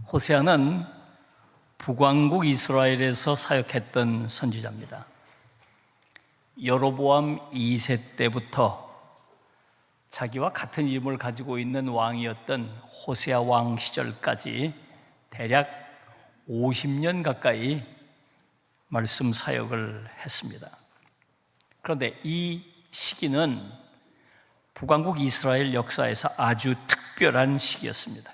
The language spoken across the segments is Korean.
호세아는 북왕국 이스라엘에서 사역했던 선지자입니다. 여로보암 2세 때부터 자기와 같은 이름을 가지고 있는 왕이었던 호세아 왕 시절까지 대략 50년 가까이 말씀 사역을 했습니다. 그런데 이 시기는 북왕국 이스라엘 역사에서 아주 특별한 시기였습니다.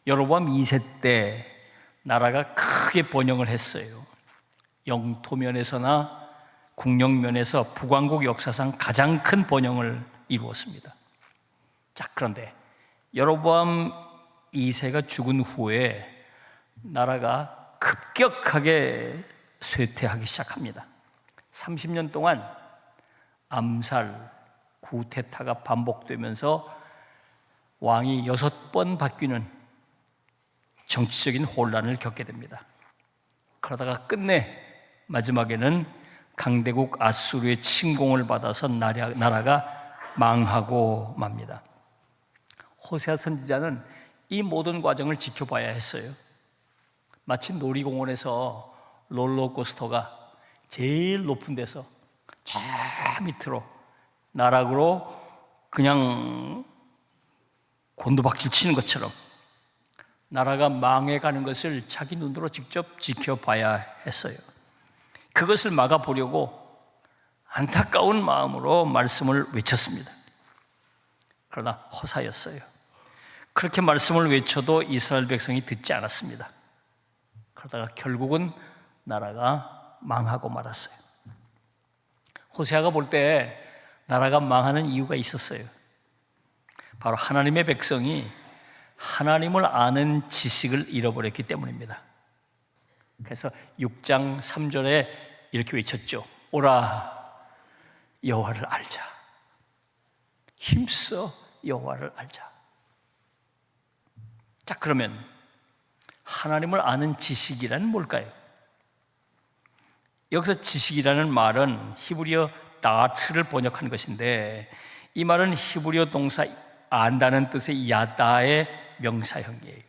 여로보암 2세 때 나라가 크게 번영을 했어요. 영토 면에서나 국력 면에서 북왕국 역사상 가장 큰 번영을 이루었습니다. 자, 그런데 여로보암 2세가 죽은 후에 나라가 급격하게 쇠퇴하기 시작합니다. 30년 동안 암살, 쿠데타가 반복되면서 왕이 6번 바뀌는 정치적인 혼란을 겪게 됩니다. 그러다가 끝내 마지막에는 강대국 아수르의 침공을 받아서 나라가 망하고 맙니다. 호세아 선지자는 이 모든 과정을 지켜봐야 했어요. 마치 놀이공원에서 롤러코스터가 제일 높은 데서 저 밑으로 나락으로 그냥 곤두박질 치는 것처럼 나라가 망해가는 것을 자기 눈으로 직접 지켜봐야 했어요. 그것을 막아보려고 안타까운 마음으로 말씀을 외쳤습니다. 그러나 허사였어요. 그렇게 말씀을 외쳐도 이스라엘 백성이 듣지 않았습니다. 그러다가 결국은 나라가 망하고 말았어요. 호세아가 볼 때 나라가 망하는 이유가 있었어요. 바로 하나님의 백성이 하나님을 아는 지식을 잃어버렸기 때문입니다. 그래서 6장 3절에 이렇게 외쳤죠. 오라 여호와를 알자. 힘써 여호와를 알자. 자, 그러면 하나님을 아는 지식이란 뭘까요? 여기서 지식이라는 말은 히브리어 다트를 번역한 것인데 이 말은 히브리어 동사 안다는 뜻의 야다의 명사형이에요.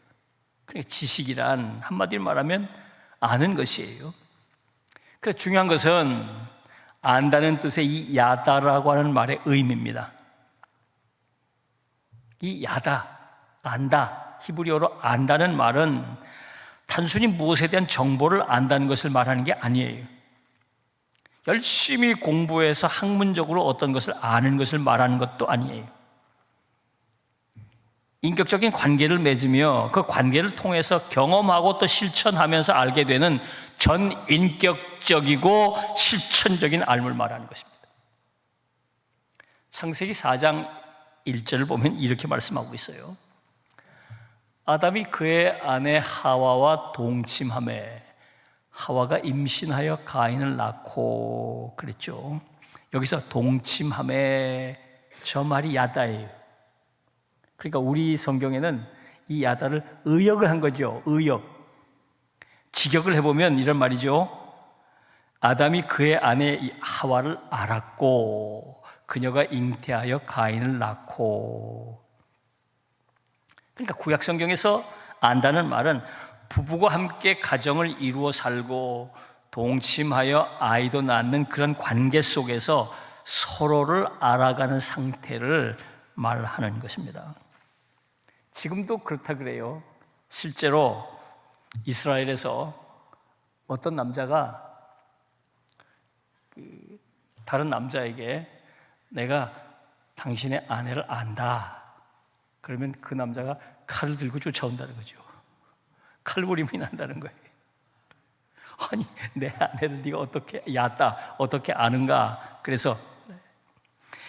그러니까 지식이란 한마디로 말하면 아는 것이에요. 그래서 중요한 것은 안다는 뜻의 이 야다라고 하는 말의 의미입니다. 이 야다, 안다, 히브리어로 안다는 말은 단순히 무엇에 대한 정보를 안다는 것을 말하는 게 아니에요. 열심히 공부해서 학문적으로 어떤 것을 아는 것을 말하는 것도 아니에요. 인격적인 관계를 맺으며 그 관계를 통해서 경험하고 또 실천하면서 알게 되는 전인격적이고 실천적인 알을 말하는 것입니다. 창세기 4장 1절을 보면 이렇게 말씀하고 있어요. 아담이 그의 아내 하와와 동침하매 하와가 임신하여 가인을 낳고 그랬죠. 여기서 동침하매 저 말이 야다예요. 그러니까 우리 성경에는 이 야다를 의역을 한 거죠. 의역. 직역을 해보면 이런 말이죠. 아담이 그의 아내 하와를 알았고 그녀가 잉태하여 가인을 낳고. 그러니까 구약 성경에서 안다는 말은 부부가 함께 가정을 이루어 살고 동침하여 아이도 낳는 그런 관계 속에서 서로를 알아가는 상태를 말하는 것입니다. 지금도 그렇다 그래요. 실제로 이스라엘에서 어떤 남자가 다른 남자에게 내가 당신의 아내를 안다. 그러면 그 남자가 칼을 들고 쫓아온다는 거죠. 칼부림이 난다는 거예요. 아니, 내 아내를 네가 어떻게 야다 어떻게 아는가? 그래서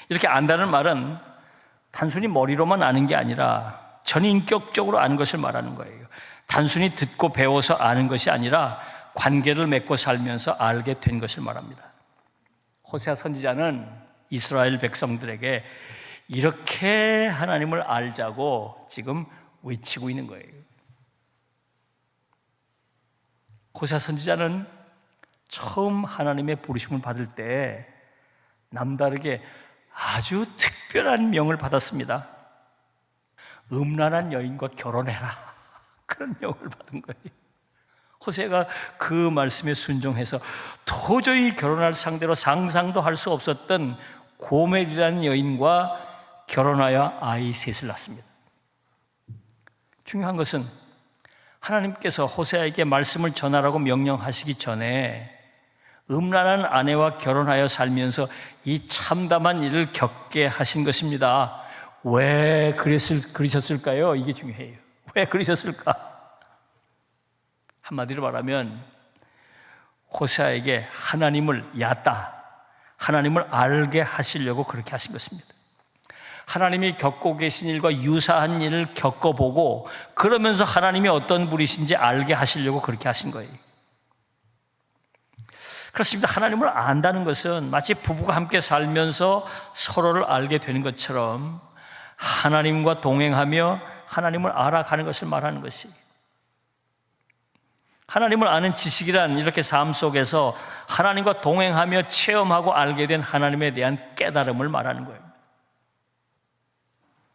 이렇게 안다는 말은 단순히 머리로만 아는 게 아니라 전인격적으로 아는 것을 말하는 거예요. 단순히 듣고 배워서 아는 것이 아니라 관계를 맺고 살면서 알게 된 것을 말합니다. 호세아 선지자는 이스라엘 백성들에게 이렇게 하나님을 알자고 지금 외치고 있는 거예요. 호세아 선지자는 처음 하나님의 부르심을 받을 때 남다르게 아주 특별한 명을 받았습니다. 음란한 여인과 결혼해라. 그런 명을 받은 거예요. 호세아가 그 말씀에 순종해서 도저히 결혼할 상대로 상상도 할 수 없었던 고멜이라는 여인과 결혼하여 아이 셋을 낳습니다. 중요한 것은 하나님께서 호세아에게 말씀을 전하라고 명령하시기 전에 음란한 아내와 결혼하여 살면서 이 참담한 일을 겪게 하신 것입니다. 왜 그러셨을까요? 이게 중요해요. 왜 그러셨을까? 한마디로 말하면 호세아에게 하나님을 하나님을 알게 하시려고 그렇게 하신 것입니다. 하나님이 겪고 계신 일과 유사한 일을 겪어보고 그러면서 하나님이 어떤 분이신지 알게 하시려고 그렇게 하신 거예요. 그렇습니다. 하나님을 안다는 것은 마치 부부가 함께 살면서 서로를 알게 되는 것처럼 하나님과 동행하며 하나님을 알아가는 것을 말하는 것이에요. 하나님을 아는 지식이란 이렇게 삶 속에서 하나님과 동행하며 체험하고 알게 된 하나님에 대한 깨달음을 말하는 거예요.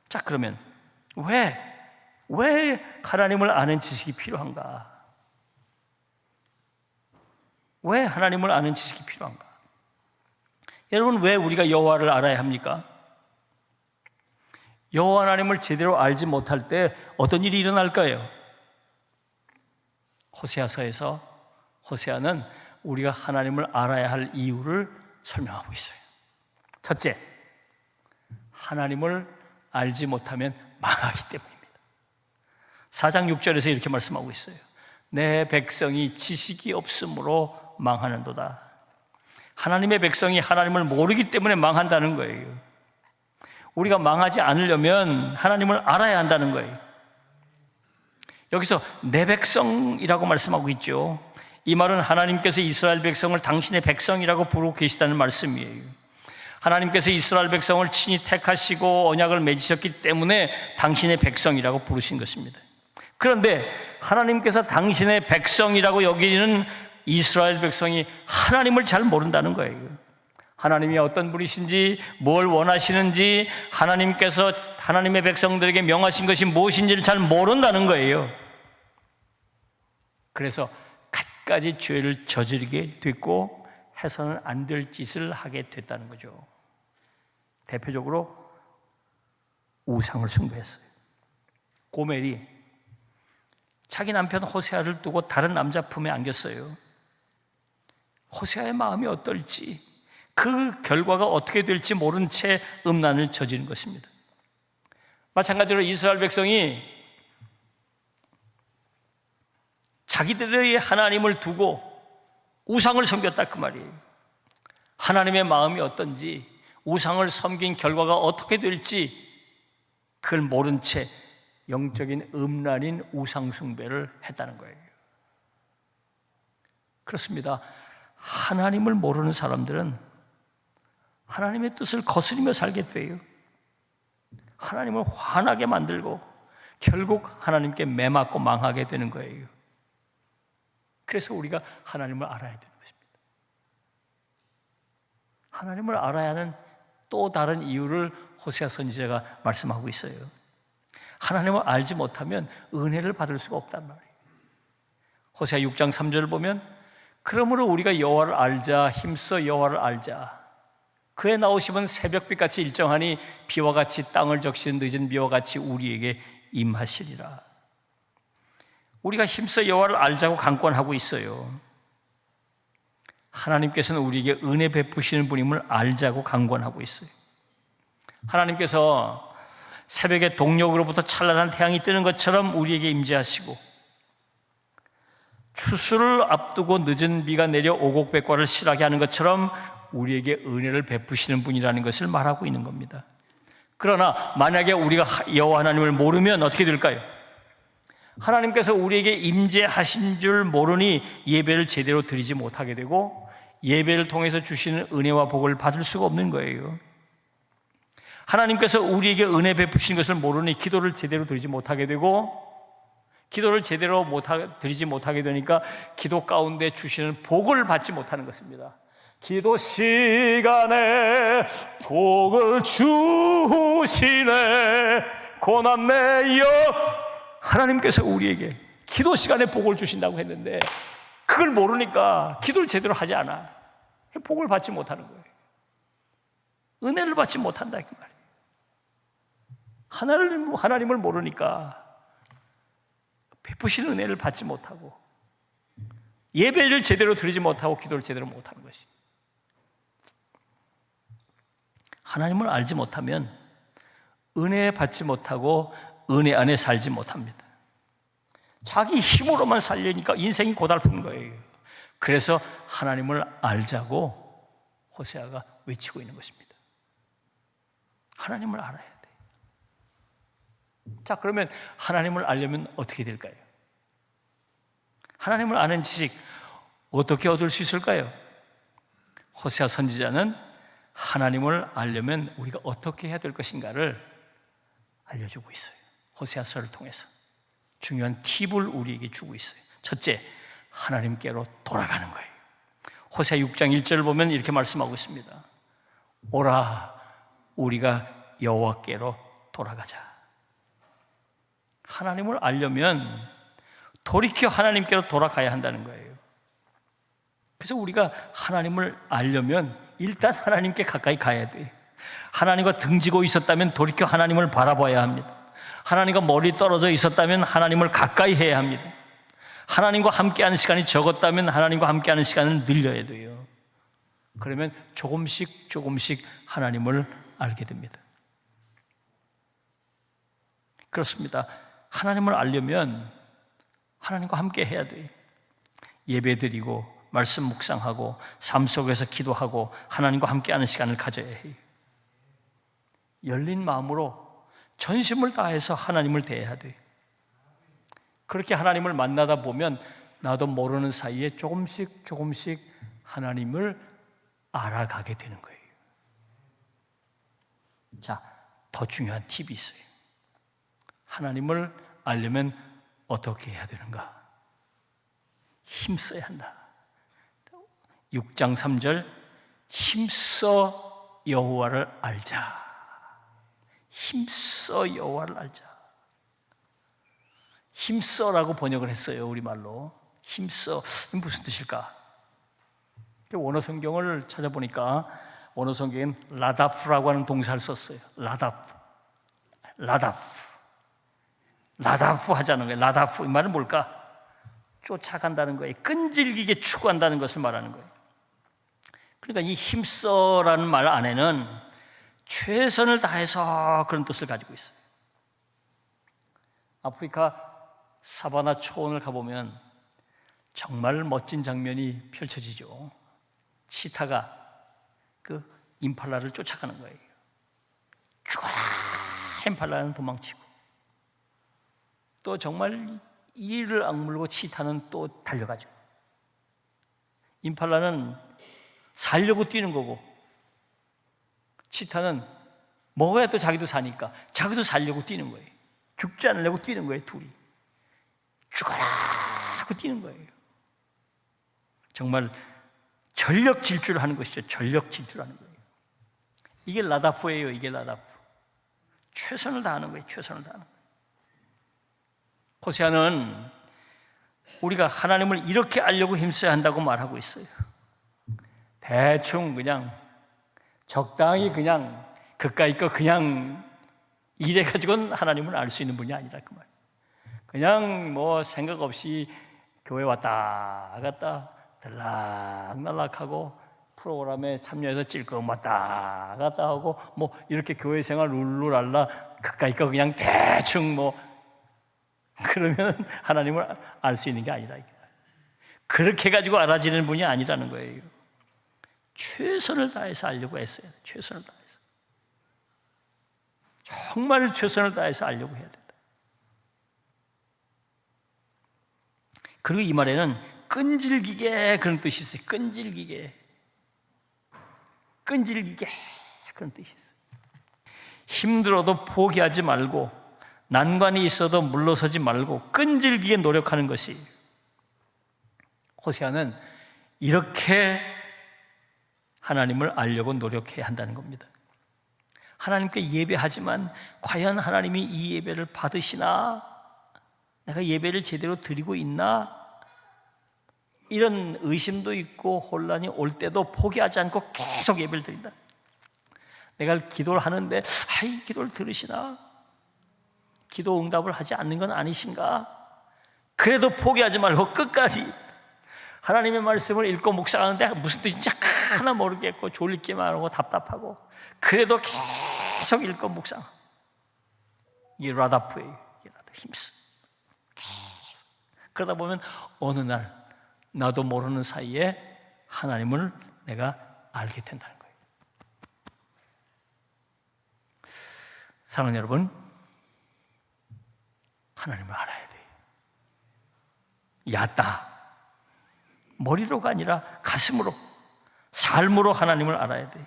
자, 그러면 왜 하나님을 아는 지식이 필요한가? 왜 하나님을 아는 지식이 필요한가? 여러분, 왜 우리가 여호와를 알아야 합니까? 여호와 하나님을 제대로 알지 못할 때 어떤 일이 일어날까요? 호세아서에서 호세아는 우리가 하나님을 알아야 할 이유를 설명하고 있어요. 첫째, 하나님을 알지 못하면 망하기 때문입니다. 4장 6절에서 이렇게 말씀하고 있어요. 내 백성이 지식이 없으므로 망하는도다. 하나님의 백성이 하나님을 모르기 때문에 망한다는 거예요. 우리가 망하지 않으려면 하나님을 알아야 한다는 거예요. 여기서 내 백성이라고 말씀하고 있죠. 이 말은 하나님께서 이스라엘 백성을 당신의 백성이라고 부르고 계시다는 말씀이에요. 하나님께서 이스라엘 백성을 친히 택하시고 언약을 맺으셨기 때문에 당신의 백성이라고 부르신 것입니다. 그런데 하나님께서 당신의 백성이라고 여기는 이스라엘 백성이 하나님을 잘 모른다는 거예요. 하나님이 어떤 분이신지, 뭘 원하시는지, 하나님께서 하나님의 백성들에게 명하신 것이 무엇인지를 잘 모른다는 거예요. 그래서 갖가지 죄를 저지르게 됐고 해서는 안 될 짓을 하게 됐다는 거죠. 대표적으로 우상을 숭배했어요. 고멜이 자기 남편 호세아를 두고 다른 남자 품에 안겼어요. 호세아의 마음이 어떨지, 그 결과가 어떻게 될지 모른 채 음란을 저지른 것입니다. 마찬가지로 이스라엘 백성이 자기들의 하나님을 두고 우상을 섬겼다 그 말이에요. 하나님의 마음이 어떤지, 우상을 섬긴 결과가 어떻게 될지 그걸 모른 채 영적인 음란인 우상 숭배를 했다는 거예요. 그렇습니다. 하나님을 모르는 사람들은 하나님의 뜻을 거스리며 살게 돼요. 하나님을 화나게 만들고 결국 하나님께 매맞고 망하게 되는 거예요. 그래서 우리가 하나님을 알아야 되는 것입니다. 하나님을 알아야 하는 또 다른 이유를 호세아 선지자가 말씀하고 있어요. 하나님을 알지 못하면 은혜를 받을 수가 없단 말이에요. 호세아 6장 3절을 보면 그러므로 우리가 여호와를 알자, 힘써 여호와를 알자. 그의 나오심은 새벽빛같이 일정하니 비와 같이 땅을 적시는 늦은 비와 같이 우리에게 임하시리라. 우리가 힘써 여호와를 알자고 강권하고 있어요. 하나님께서는 우리에게 은혜 베푸시는 분임을 알자고 강권하고 있어요. 하나님께서 새벽에 동력으로부터 찬란한 태양이 뜨는 것처럼 우리에게 임재하시고 추수를 앞두고 늦은 비가 내려 오곡백과를 실하게 하는 것처럼 우리에게 은혜를 베푸시는 분이라는 것을 말하고 있는 겁니다. 그러나 만약에 우리가 여호와 하나님을 모르면 어떻게 될까요? 하나님께서 우리에게 임재하신 줄 모르니 예배를 제대로 드리지 못하게 되고 예배를 통해서 주시는 은혜와 복을 받을 수가 없는 거예요. 하나님께서 우리에게 은혜 베푸신 것을 모르니 기도를 제대로 드리지 못하게 되고 기도를 제대로 드리지 못하게 되니까 기도 가운데 주시는 복을 받지 못하는 것입니다. 기도 시간에 복을 주시네 고난내여 하나님께서 우리에게 기도 시간에 복을 주신다고 했는데 그걸 모르니까 기도를 제대로 하지 않아. 복을 받지 못하는 거예요. 은혜를 받지 못한다 그 말이에요. 하나님을 모르니까 베푸신 은혜를 받지 못하고 예배를 제대로 드리지 못하고 기도를 제대로 못하는 것이. 하나님을 알지 못하면 은혜 받지 못하고 은혜 안에 살지 못합니다. 자기 힘으로만 살려니까 인생이 고달픈 거예요. 그래서 하나님을 알자고 호세아가 외치고 있는 것입니다. 하나님을 알아야 돼. 자, 그러면 하나님을 알려면 어떻게 될까요? 하나님을 아는 지식 어떻게 얻을 수 있을까요? 호세아 선지자는 하나님을 알려면 우리가 어떻게 해야 될 것인가를 알려주고 있어요. 호세아서를 통해서 중요한 팁을 우리에게 주고 있어요. 첫째, 하나님께로 돌아가는 거예요. 호세아 6장 1절을 보면 이렇게 말씀하고 있습니다. 오라, 우리가 여호와께로 돌아가자. 하나님을 알려면 돌이켜 하나님께로 돌아가야 한다는 거예요. 그래서 우리가 하나님을 알려면 일단 하나님께 가까이 가야 돼요. 하나님과 등지고 있었다면 돌이켜 하나님을 바라봐야 합니다. 하나님과 멀리 떨어져 있었다면 하나님을 가까이 해야 합니다. 하나님과 함께하는 시간이 적었다면 하나님과 함께하는 시간을 늘려야 돼요. 그러면 조금씩 하나님을 알게 됩니다. 그렇습니다. 하나님을 알려면 하나님과 함께 해야 돼요. 예배드리고 말씀 묵상하고 삶 속에서 기도하고 하나님과 함께하는 시간을 가져야 해요. 열린 마음으로 전심을 다해서 하나님을 대해야 돼요. 그렇게 하나님을 만나다 보면 나도 모르는 사이에 조금씩 하나님을 알아가게 되는 거예요. 자, 더 중요한 팁이 있어요. 하나님을 알려면 어떻게 해야 되는가? 힘써야 한다. 6장 3절, 힘써 여호와를 알자. 힘써 여호와를 알자. 힘써라고 번역을 했어요. 우리말로 힘써. 무슨 뜻일까? 원어 성경을 찾아보니까 원어 성경엔 라다프라고 하는 동사를 썼어요. 라다프 하자는 거예요. 라다프, 이 말은 뭘까? 쫓아간다는 거예요. 끈질기게 추구한다는 것을 말하는 거예요. 그러니까 이 힘써라는 말 안에는 최선을 다해서 그런 뜻을 가지고 있어요. 아프리카 사바나 초원을 가보면 정말 멋진 장면이 펼쳐지죠. 치타가 그 임팔라를 쫓아가는 거예요. 죽어라! 임팔라는 도망치고, 또 정말 이를 악물고 치타는 또 달려가죠. 임팔라는 살려고 뛰는 거고, 치타는 먹어야 또 자기도 사니까 자기도 살려고 뛰는 거예요. 죽지 않으려고 뛰는 거예요. 둘이 죽어라 하고 뛰는 거예요. 정말 전력 질주를 하는 것이죠. 전력 질주하는 거예요. 이게 라다프예요. 이게 라다프. 최선을 다하는 거예요. 최선을 다하는 거예요. 호세아는 우리가 하나님을 이렇게 알려고 힘써야 한다고 말하고 있어요. 대충 그냥 적당히 그냥 그까이 거 그냥 이래가지고는 하나님을 알 수 있는 분이 아니라 그 말. 그냥 뭐 생각 없이 교회 왔다 갔다 들락날락하고 프로그램에 참여해서 찔끔 왔다 갔다 하고 뭐 이렇게 교회 생활 룰루랄라 그까이 거 그냥 대충 뭐 그러면 하나님을 알 수 있는 게 아니라 그렇게 가지고 알아지는 분이 아니라는 거예요. 최선을 다해서 알려고 했어요. 최선을 다해서. 정말 최선을 다해서 알려고 해야 된다. 그리고 이 말에는 끈질기게 그런 뜻이 있어요. 끈질기게 그런 뜻이 있어요. 힘들어도 포기하지 말고 난관이 있어도 물러서지 말고 끈질기게 노력하는 것이, 호세아는 이렇게 하나님을 알려고 노력해야 한다는 겁니다. 하나님께 예배하지만 과연 하나님이 이 예배를 받으시나? 내가 예배를 제대로 드리고 있나? 이런 의심도 있고 혼란이 올 때도 포기하지 않고 계속 예배를 드린다. 내가 기도를 하는데 이 기도를 들으시나? 기도 응답을 하지 않는 건 아니신가? 그래도 포기하지 말고 끝까지 하나님의 말씀을 읽고 묵상하는데 무슨 뜻인지 하나 모르겠고 졸리기만 하고 답답하고 그래도 계속 읽고 묵상. 이게 라다프예요. 힘써. 그러다 보면 어느 날 나도 모르는 사이에 하나님을 내가 알게 된다는 거예요. 사랑하는 여러분, 하나님을 알아야 돼요. 야따, 머리로가 아니라 가슴으로, 삶으로 하나님을 알아야 돼요.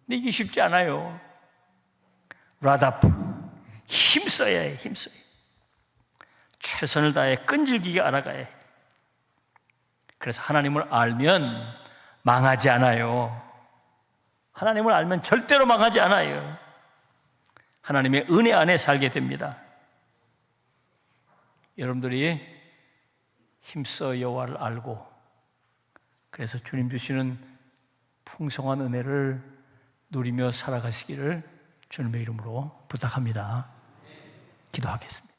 근데 이게 쉽지 않아요. 라다프, 힘써야 해요. 힘써야 해요. 최선을 다해 끈질기게 알아가야 해요. 그래서 하나님을 알면 망하지 않아요. 하나님을 알면 절대로 망하지 않아요. 하나님의 은혜 안에 살게 됩니다. 여러분들이 힘써 여호와를 알고 그래서 주님 주시는 풍성한 은혜를 누리며 살아가시기를 주님의 이름으로 부탁합니다. 기도하겠습니다.